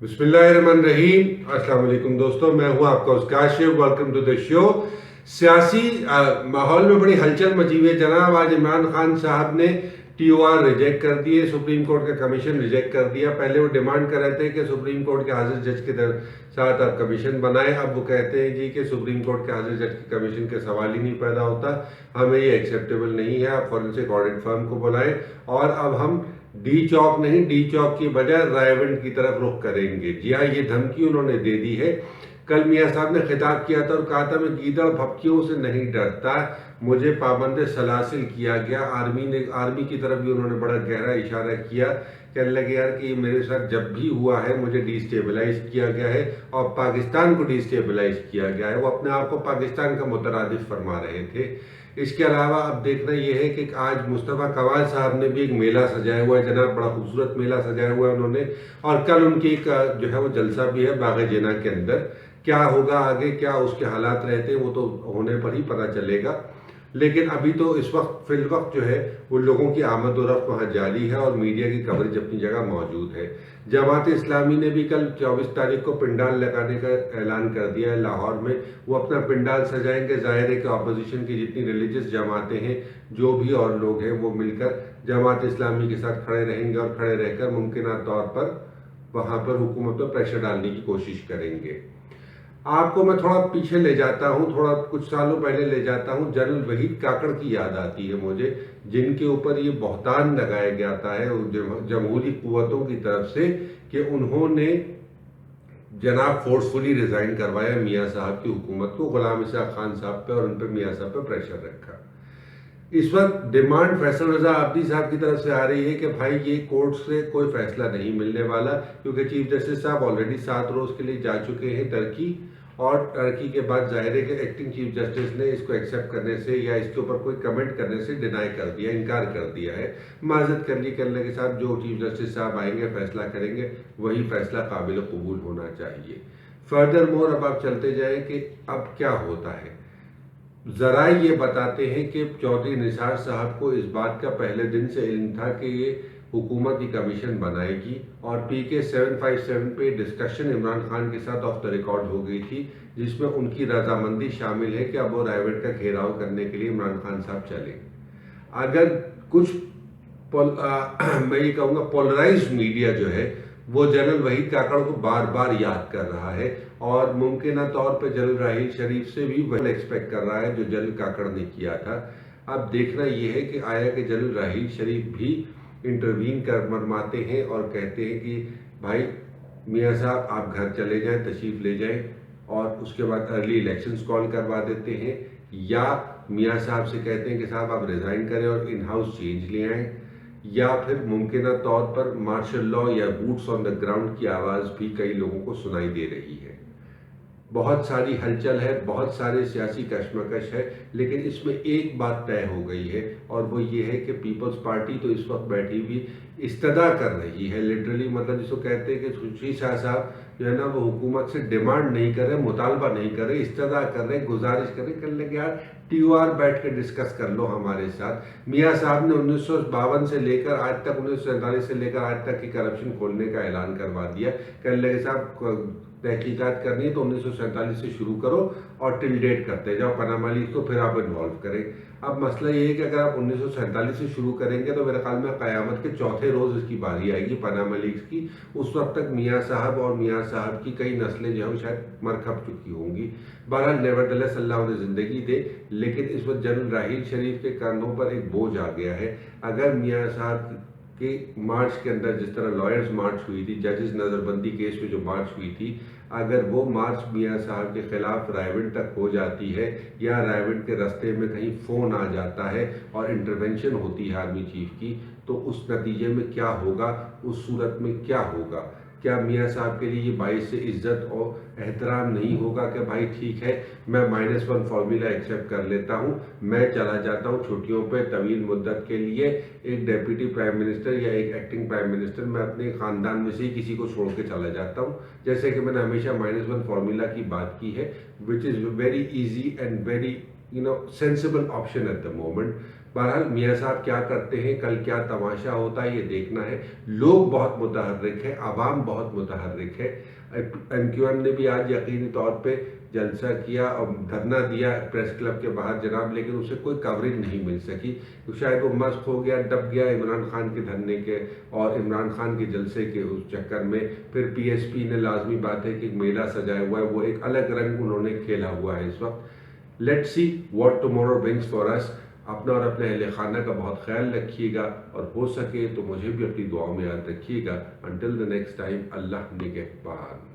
बिस्मिल्लाहिर्रहमानिर्रहीम। अस्सलाम वालेकुम दोस्तों, मैं हूं आपका उसकाशिफ। Welcome to the show. सियासी माहौल में बड़ी हलचल मची हुई है जनाब। आज इमरान खान साहब ने TOR रिजेक्ट कर दिए, सुप्रीम कोर्ट का कमीशन रिजेक्ट कर दिया। पहले वो डिमांड कर रहे थे कि सुप्रीम कोर्ट के हाजिर जज के साथ आप कमीशन बनाएं। अब वो कहते हैं जी कि सुप्रीम कोर्ट के हाजिर जज के कमीशन के सवाल ही नहीं पैदा होता, हमें ये एक्सेप्टेबल नहीं है, आप फॉरेंसिक ऑडिट फर्म को बुलाएं और अब हम डी चौक नहीं, डी चौक की बजाय रायविंड की तरफ रुख करेंगे। जी हाँ, ये धमकी उन्होंने दे दी है। कल मियाँ साहब ने खिताब किया था और कहा था मैं गीदड़ भपकियों से नहीं डरता, मुझे पाबंद सलासिल किया गया। आर्मी की तरफ भी उन्होंने बड़ा गहरा इशारा किया, कहने लगे यार कि ये मेरे साथ जब भी हुआ है मुझे डिस्टेबलाइज किया गया है और पाकिस्तान को डिस्टेबलाइज किया गया है। वो अपने आप को पाकिस्तान का मुतरादिफ फरमा रहे थे। इसके अलावा अब देखना यह है कि आज मुस्तफ़ा कमाल साहब ने भी एक मेला सजाया हुआ है जनाब, बड़ा खूबसूरत मेला सजाया हुआ है उन्होंने। और कल उनकी एक जो है वो जलसा भी है बाग जिना के अंदर। क्या होगा आगे, क्या उसके हालात रहते हैं, वो तो होने पर ही पता चलेगा। लेकिन अभी तो इस वक्त फिल वक्त जो है वो लोगों की आमद और रफ्त वहाँ जारी है और मीडिया की कवरेज अपनी जगह मौजूद है। जमात इस्लामी ने भी कल 24 तारीख को पिंडाल लगाने का ऐलान कर दिया है लाहौर में। वो अपना पिंडाल सजाएंगे। जाहिर है कि अपोजिशन की जितनी रिलीजियस जमातें हैं, जो भी और लोग हैं, वो मिलकर जमात इस्लामी के साथ खड़े रहेंगे और खड़े रहकर मुमकिन तौर पर वहाँ पर हुकूमत पर प्रेशर डालने की कोशिश करेंगे। आपको मैं थोड़ा पीछे ले जाता हूँ, थोड़ा कुछ सालों पहले ले जाता हूँ। जनरल वहीद काकड़ की याद आती है मुझे, जिनके ऊपर ये बहतान लगाया गया था है जमहूरी कुव्वतों की तरफ से कि उन्होंने जनाब फोर्सफुली रिजाइन करवाया मियाँ साहब की हुकूमत को, गुलाम इसाक खान साहब पे और उन पर मियाँ साहब पे प्रेशर रखा। इस वक्त डिमांड फैसल रजा आब्दी साहब की तरफ से आ रही है कि भाई ये कोर्ट से कोई फैसला नहीं मिलने वाला, क्योंकि चीफ जस्टिस साहब ऑलरेडी 7 रोज के लिए जा चुके हैं टर्की। और टर्की के बाद जाहिर है कि एक्टिंग चीफ जस्टिस ने इसको एक्सेप्ट करने से या इसके ऊपर कोई कमेंट करने से डिनाई कर दिया, इनकार कर दिया है। माजत कर ली करने के साथ जो चीफ जस्टिस साहब आएंगे फैसला करेंगे, वही फैसला काबिल कबूल होना चाहिए। फर्दर मोर अब आप चलते जाएं कि अब क्या होता है। जरा ये बताते हैं कि चौधरी निसार साहब को इस बात का पहले दिन से इल्म था कि ये हुकूमत की कमीशन बनाएगी और PK 757 पे डिस्कशन इमरान खान के साथ ऑफ द रिकॉर्ड हो गई थी, जिसमें उनकी रजामंदी शामिल है कि अब वो रायवेट का घेराव करने के लिए इमरान खान साहब चले। अगर कुछ मैं ये कहूँगा पोलराइज्ड मीडिया जो है वो जनरल वहीद काकड़ को बार बार याद कर रहा है और मुमकिन तौर पर जनरल राहील शरीफ से भी वही एक्सपेक्ट कर रहा है जो जनरल काकड़ ने किया था। अब देखना यह है कि आया कि जनरल राहील शरीफ भी इंटरवीन कर मरमाते हैं और कहते हैं कि भाई मियाँ साहब आप घर चले जाएं, तशरीफ ले जाएं और उसके बाद अर्ली इलेक्शंस कॉल करवा देते हैं, या मियाँ साहब से कहते हैं कि साहब आप रिज़ाइन करें और इन हाउस चेंज ले आएँ, या फिर मुमकिन तौर पर मार्शल लॉ या बूट्स ऑन द ग्राउंड की आवाज़ भी कई लोगों को सुनाई दे रही है। बहुत सारी हलचल है, बहुत सारे सियासी कशमकश है, लेकिन इसमें एक बात तय हो गई है और वो ये है कि पीपल्स पार्टी तो इस वक्त बैठी हुई इस्तदा कर रही है। लिटरली मतलब जिसको कहते हैं कि सुश्री शाह साहब जो है ना वो हुकूमत से डिमांड नहीं कर रहे, मुतालबा नहीं कर रहे, इस्तदा कर रहे, गुजारिश कर रहे, करने लगे यार TOR बैठ के डिस्कस कर लो हमारे साथ। मियाँ साहब ने 1952 से लेकर आज तक, 1947 से लेकर आज तक की करप्शन खोलने का ऐलान करवा दिया। कहने लगे साहब तहकीकात करनी है तो 1947 से शुरू करो और टिल डेट करते जाओ पनामा लीक्स को, फिर आप इन्वॉल्व करें। अब मसला ये है कि अगर आप 1947 से शुरू करेंगे तो मेरे ख्याल में क़यामत के चौथे रोज़ इसकी बारी आएगी पनामा लीक्स की। उस वक्त तक मियाँ साहब और मियाँ साहब की कई नस्लें जो है शायद मर खप चुकी होंगी। बहरहाल नेवरदलेस अल्लाह उन्हें ज़िंदगी दे, लेकिन इस वक्त जनरल राहील शरीफ के कांधों पर एक बोझ आ गया है। अगर मियाँ साहब कि मार्च के अंदर जिस तरह लॉयर्स मार्च हुई थी, जजेस नज़रबंदी केस में जो मार्च हुई थी, अगर वो मार्च मियाँ साहब के खिलाफ रायविंड तक हो जाती है या रायविंड के रास्ते में कहीं फ़ोन आ जाता है और इंटरवेंशन होती है आर्मी चीफ की, तो उस नतीजे में क्या होगा, उस सूरत में क्या होगा। क्या मियाँ साहब के लिए ये बाइस से इज्जत और एहतराम नहीं होगा कि भाई ठीक है मैं -1 फार्मूला एक्सेप्ट कर लेता हूँ, मैं चला जाता हूँ छुट्टियों पे तवील मुद्दत के लिए, एक डेप्यूटी प्राइम मिनिस्टर या एक एक्टिंग प्राइम मिनिस्टर मैं अपने ख़ानदान में से ही किसी को छोड़ के चला जाता हूँ। जैसे कि मैंने हमेशा -1 फार्मूला की बात की है, which is very easy and very sensible option at the moment. بہرحال میاں صاحب کیا کرتے ہیں، کل کیا تماشا ہوتا ہے، یہ دیکھنا ہے۔ لوگ بہت متحرک ہے، عوام بہت متحرک ہے۔ ایم کیو ایم نے بھی آج یقینی طور پہ جلسہ کیا اور دھرنا دیا پریس کلب کے باہر جناب، لیکن اسے کوئی کوریج نہیں مل سکی، تو شاید وہ مست ہو گیا، دب گیا عمران خان کے دھرنے کے اور عمران خان کے جلسے کے اس چکر میں۔ پھر پی ایس پی نے لازمی بات ہے کہ ایک میلہ سجایا ہوا ہے، وہ ایک الگ رنگ انہوں نے کھیلا ہوا ہے اس وقت۔ Let see what tomorrow brings for us. اپنا اور اپنے اہل خانہ کا بہت خیال رکھیے گا، اور ہو سکے تو مجھے بھی اپنی دعاؤں میں یاد رکھیے گا۔ انٹل دا نیکسٹ ٹائم، اللہ نگہبان۔